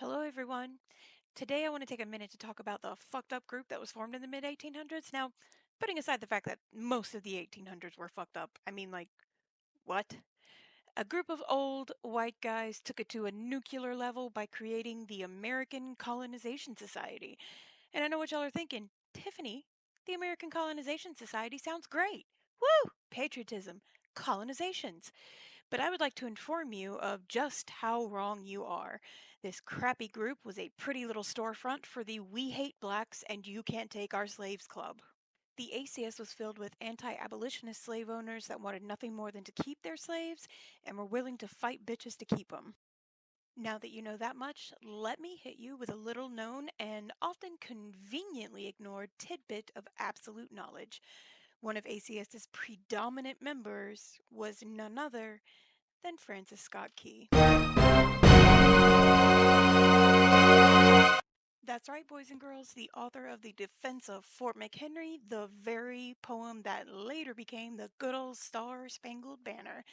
Hello, everyone. Today, I want to take a minute to talk about the fucked up group that was formed in the mid 1800s. Now, putting aside the fact that most of the 1800s were fucked up, I mean, like, what? A group of old white guys took it to a nuclear level by creating the American Colonization Society. And I know what y'all are thinking. Tiffany, the American Colonization Society sounds great. Woo! Patriotism, colonizations. But I would like to inform you of just how wrong you are. This crappy group was a pretty little storefront for the We Hate Blacks and You Can't Take Our Slaves Club. The ACS was filled with anti abolitionist slave owners that wanted nothing more than to keep their slaves and were willing to fight bitches to keep them. Now that you know that much, let me hit you with a little known and often conveniently ignored tidbit of absolute knowledge. One of ACS's predominant members was none other than Francis Scott Key. That's right, boys and girls, the author of The Defense of Fort McHenry, the very poem that later became the good old Star Spangled Banner,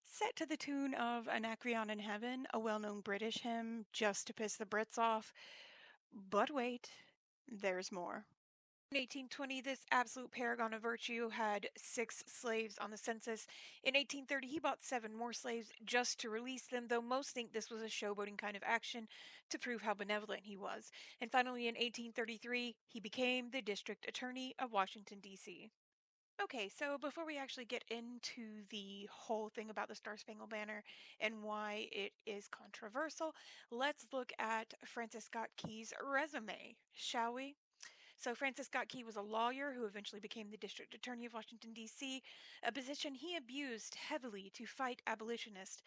set to the tune of Anacreon in Heaven, a well known British hymn just to piss the Brits off. But wait, there's more. In 1820, this absolute paragon of virtue had 6 slaves on the census. In 1830, he bought 7 more slaves just to release them, though most think this was a showboating kind of action to prove how benevolent he was. And finally, in 1833, he became the district attorney of Washington, D.C. Okay, so before we actually get into the whole thing about the Star Spangled Banner and why it is controversial, let's look at Francis Scott Key's resume, shall we? So, Francis Scott Key was a lawyer who eventually became the District Attorney of Washington, D.C., a position he abused heavily to fight abolitionists.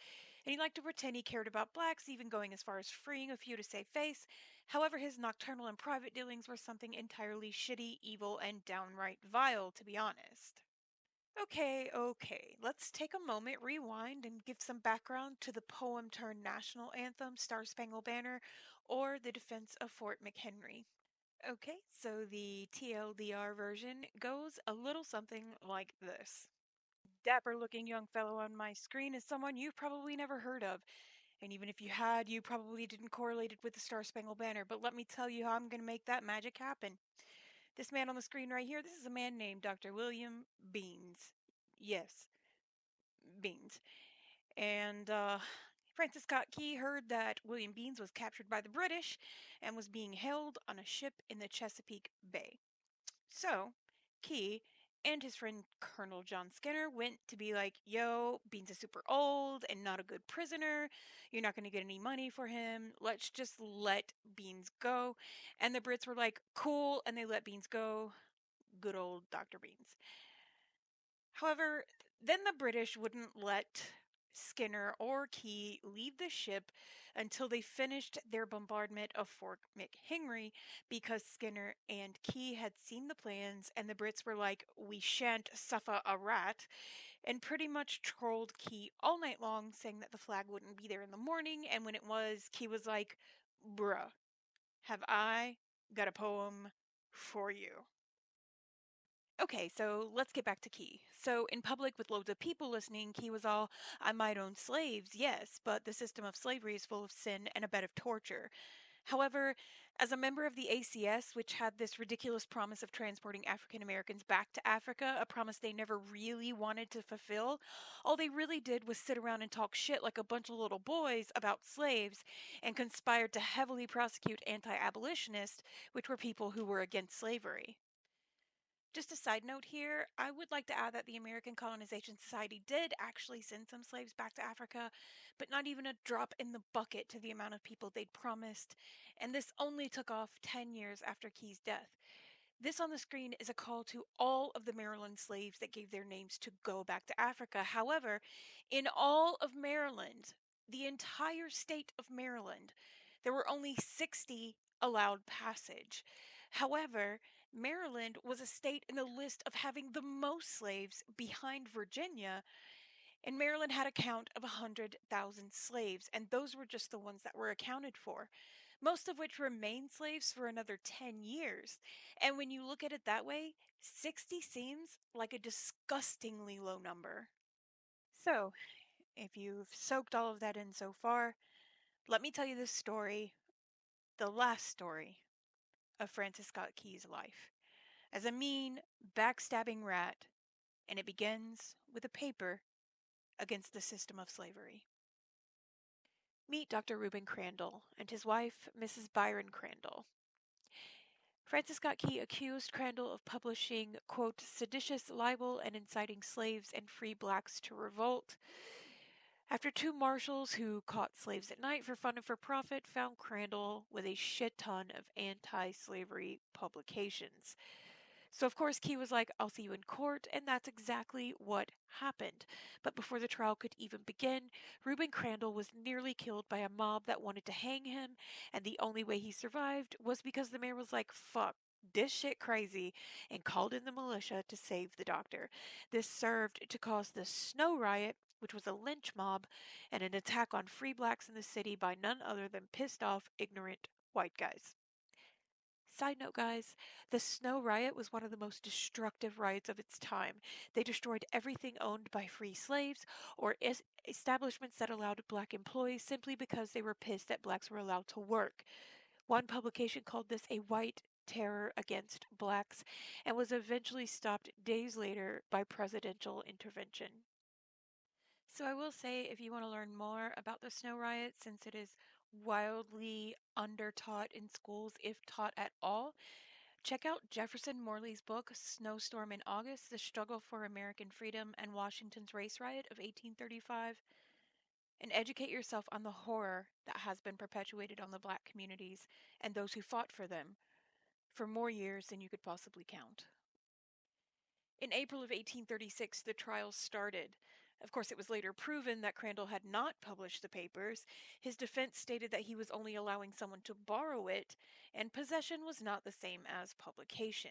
And he liked to pretend he cared about blacks, even going as far as freeing a few to save face. However, his nocturnal and private dealings were something entirely shitty, evil, and downright vile, to be honest. Okay, let's take a moment, rewind, and give some background to the poem turned national anthem, Star Spangled Banner, or The Defense of Fort McHenry. Okay, so the TLDR version goes a little something like this. Dapper looking young fellow on my screen is someone you've probably never heard of. And even if you had, you probably didn't correlate it with the Star Spangled Banner. But let me tell you how I'm going to make that magic happen. This man on the screen right here, this is a man named Dr. William Beans. Yes, Beans. And Francis Scott Key heard that William Beans was captured by the British and was being held on a ship in the Chesapeake Bay. So, Key and his friend Colonel John Skinner went to be like, yo, Beans is super old and not a good prisoner. You're not going to get any money for him. Let's just let Beans go. And the Brits were like, cool. And they let Beans go. Good old Dr. Beans. However, then the British wouldn't let Skinner or Key leave the ship until they finished their bombardment of Fort McHenry because Skinner and Key had seen the plans and the Brits were like, we shan't suffer a rat, and pretty much trolled Key all night long, saying that the flag wouldn't be there in the morning. And when it was, Key was like, bruh, have I got a poem for you? Okay, so let's get back to Key. So, in public with loads of people listening, Key was all, I might own slaves, yes, but the system of slavery is full of sin and a bed of torture. However, as a member of the ACS, which had this ridiculous promise of transporting African Americans back to Africa, a promise they never really wanted to fulfill, all they really did was sit around and talk shit like a bunch of little boys about slaves and conspired to heavily prosecute anti abolitionists, which were people who were against slavery. Just a side note here, I would like to add that the American Colonization Society did actually send some slaves back to Africa, but not even a drop in the bucket to the amount of people they'd promised, and this only took off 10 years after Key's death. This on the screen is a call to all of the Maryland slaves that gave their names to go back to Africa. However, in all of Maryland, the entire state of Maryland, there were only 60 allowed passage. However, Maryland was a state in the list of having the most slaves behind Virginia, and Maryland had a count of 100,000 slaves, and those were just the ones that were accounted for, most of which remained slaves for another 10 years. And when you look at it that way, 60 seems like a disgustingly low number. So, if you've soaked all of that in so far, let me tell you this story the last story of Francis Scott Key's life as a mean, backstabbing rat, and it begins with a paper against the system of slavery. Meet Dr. Reuben Crandall and his wife, Mrs. Byron Crandall. Francis Scott Key accused Crandall of publishing, quote, seditious libel and inciting slaves and free blacks to revolt. After two marshals who caught slaves at night for fun and for profit found Crandall with a shit ton of anti-slavery publications. So, of course, Key was like, I'll see you in court, and that's exactly what happened. But before the trial could even begin, Reuben Crandall was nearly killed by a mob that wanted to hang him, and the only way he survived was because the mayor was like, fuck. This shit crazy, and called in the militia to save the doctor. This served to cause the Snow Riot, which was a lynch mob and an attack on free blacks in the city by none other than pissed off, ignorant white guys. Side note, guys, the Snow Riot was one of the most destructive riots of its time. They destroyed everything owned by free slaves or establishments that allowed black employees simply because they were pissed that blacks were allowed to work. One publication called this a white terror against blacks and was eventually stopped days later by presidential intervention. So I will say, if you want to learn more about the Snow Riot, since it is wildly undertaught in schools, if taught at all, check out Jefferson Morley's book, Snowstorm in August, The Struggle for American Freedom and Washington's Race Riot of 1835, and educate yourself on the horror that has been perpetuated on the black communities and those who fought for them for more years than you could possibly count. In April of 1836, the trial started. Of course, it was later proven that Crandall had not published the papers. His defense stated that he was only allowing someone to borrow it, and possession was not the same as publication.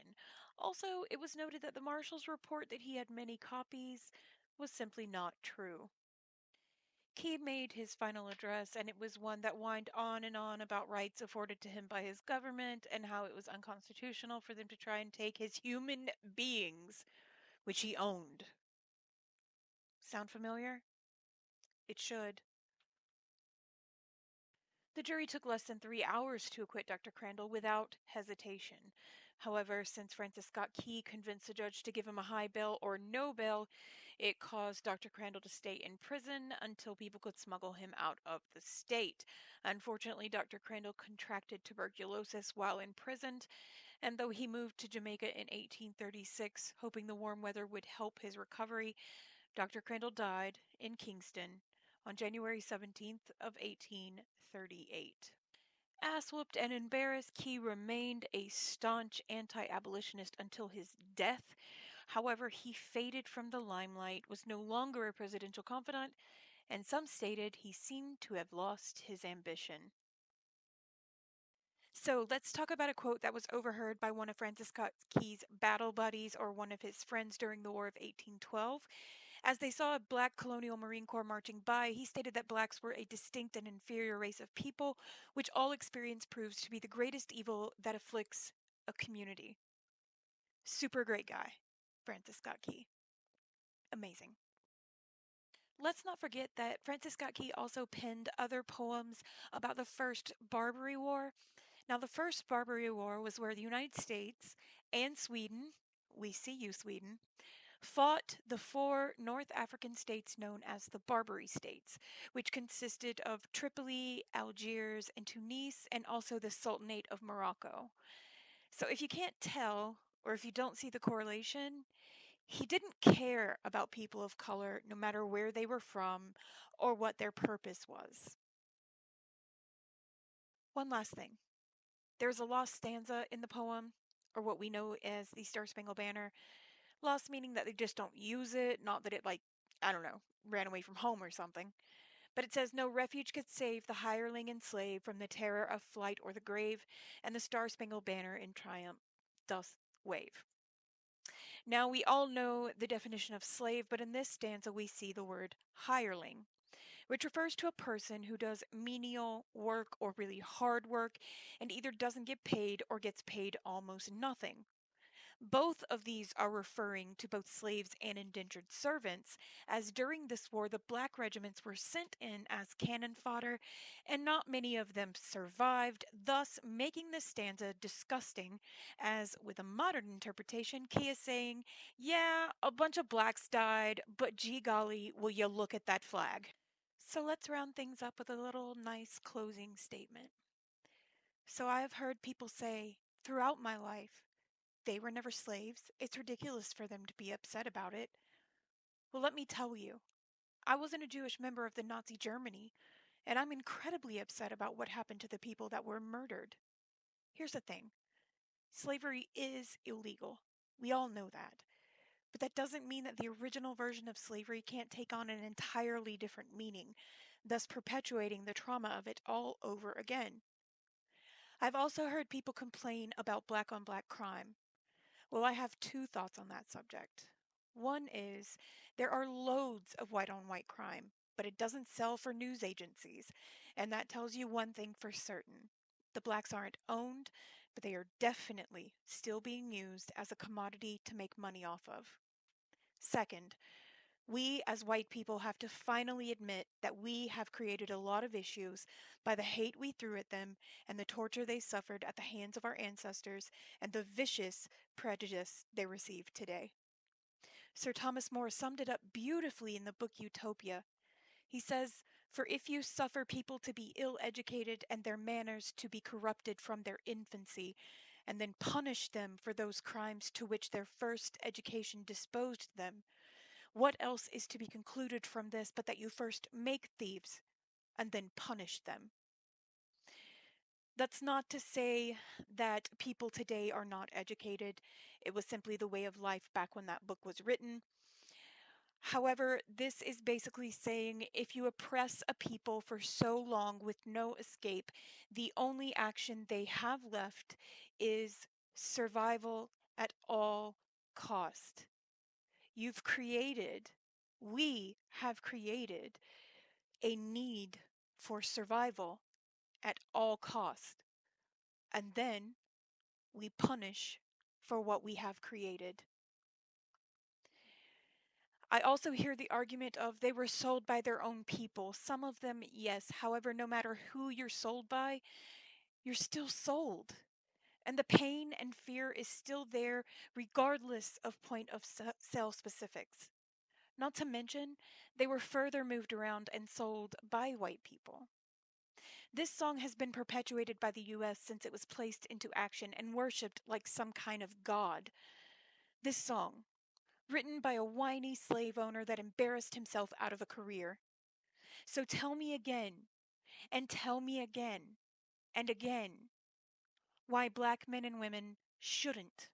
Also, it was noted that the marshal's report that he had many copies was simply not true. Key made his final address, and it was one that whined on and on about rights afforded to him by his government and how it was unconstitutional for them to try and take his human beings, which he owned. Sound familiar? It should. The jury took less than 3 hours to acquit Dr. Crandall without hesitation. However, since Francis Scott Key convinced the judge to give him a high bail or no bail, it caused Dr. Crandall to stay in prison until people could smuggle him out of the state. Unfortunately, Dr. Crandall contracted tuberculosis while imprisoned, and though he moved to Jamaica in 1836, hoping the warm weather would help his recovery, Dr. Crandall died in Kingston on January 17th of 1838. Ass-whooped and embarrassed, Key remained a staunch anti-abolitionist until his death. However, he faded from the limelight, was no longer a presidential confidant, and some stated he seemed to have lost his ambition. So let's talk about a quote that was overheard by one of Francis Scott Key's battle buddies or one of his friends during the War of 1812. As they saw a black colonial Marine Corps marching by, he stated that blacks were a distinct and inferior race of people, which all experience proves to be the greatest evil that afflicts a community. Super great guy, Francis Scott Key. Amazing. Let's not forget that Francis Scott Key also penned other poems about the First Barbary War. Now, the First Barbary War was where the United States and Sweden, we see you, Sweden, fought the four North African states known as the Barbary States, which consisted of Tripoli, Algiers, and Tunis, and also the Sultanate of Morocco. So if you can't tell, or if you don't see the correlation, he didn't care about people of color no matter where they were from or what their purpose was. One last thing. There's a lost stanza in the poem, or what we know as the Star Spangled Banner. Lost meaning that they just don't use it, not that it, like, I don't know, ran away from home or something. But it says, no refuge could save the hireling and slave from the terror of flight or the grave, and the Star Spangled Banner in triumph doth wave. Now, we all know the definition of slave, but in this stanza we see the word hireling, which refers to a person who does menial work or really hard work and either doesn't get paid or gets paid almost nothing. Both of these are referring to both slaves and indentured servants, as during this war the black regiments were sent in as cannon fodder, and not many of them survived, thus making this stanza disgusting, as with a modern interpretation, Key is saying, yeah, a bunch of blacks died, but gee golly, will you look at that flag? So let's round things up with a little nice closing statement. So I have heard people say throughout my life, they were never slaves. It's ridiculous for them to be upset about it. Well, let me tell you, I wasn't a Jewish member of the Nazi Germany, and I'm incredibly upset about what happened to the people that were murdered. Here's the thing, slavery is illegal. We all know that. But that doesn't mean that the original version of slavery can't take on an entirely different meaning, thus perpetuating the trauma of it all over again. I've also heard people complain about black on black crime. Well, I have two thoughts on that subject. One is there are loads of white on white crime, but it doesn't sell for news agencies, and that tells you one thing for certain. The blacks aren't owned, but they are definitely still being used as a commodity to make money off of. Second, we as white people have to finally admit that we have created a lot of issues by the hate we threw at them and the torture they suffered at the hands of our ancestors and the vicious prejudice they receive today. Sir Thomas More summed it up beautifully in the book Utopia. He says, "For if you suffer people to be ill educated and their manners to be corrupted from their infancy, and then punish them for those crimes to which their first education disposed them, what else is to be concluded from this but that you first make thieves and then punish them?" That's not to say that people today are not educated. It was simply the way of life back when that book was written. However, this is basically saying if you oppress a people for so long with no escape, the only action they have left is survival at all cost. You've created, we have created a need for survival at all cost. And then we punish for what we have created. I also hear the argument of they were sold by their own people. Some of them, yes. However, no matter who you're sold by, you're still sold. And the pain and fear is still there regardless of point of sale specifics. Not to mention, they were further moved around and sold by white people. This song has been perpetuated by the US since it was placed into action and worshipped like some kind of god. This song, written by a whiny slave owner that embarrassed himself out of a career. So tell me again, and tell me again, and again, why black men and women shouldn't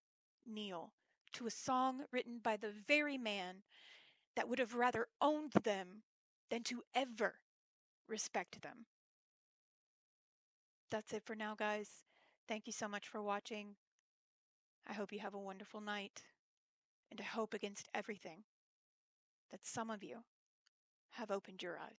kneel to a song written by the very man that would have rather owned them than to ever respect them. That's it for now, guys. Thank you so much for watching. I hope you have a wonderful night, and I hope against everything that some of you have opened your eyes.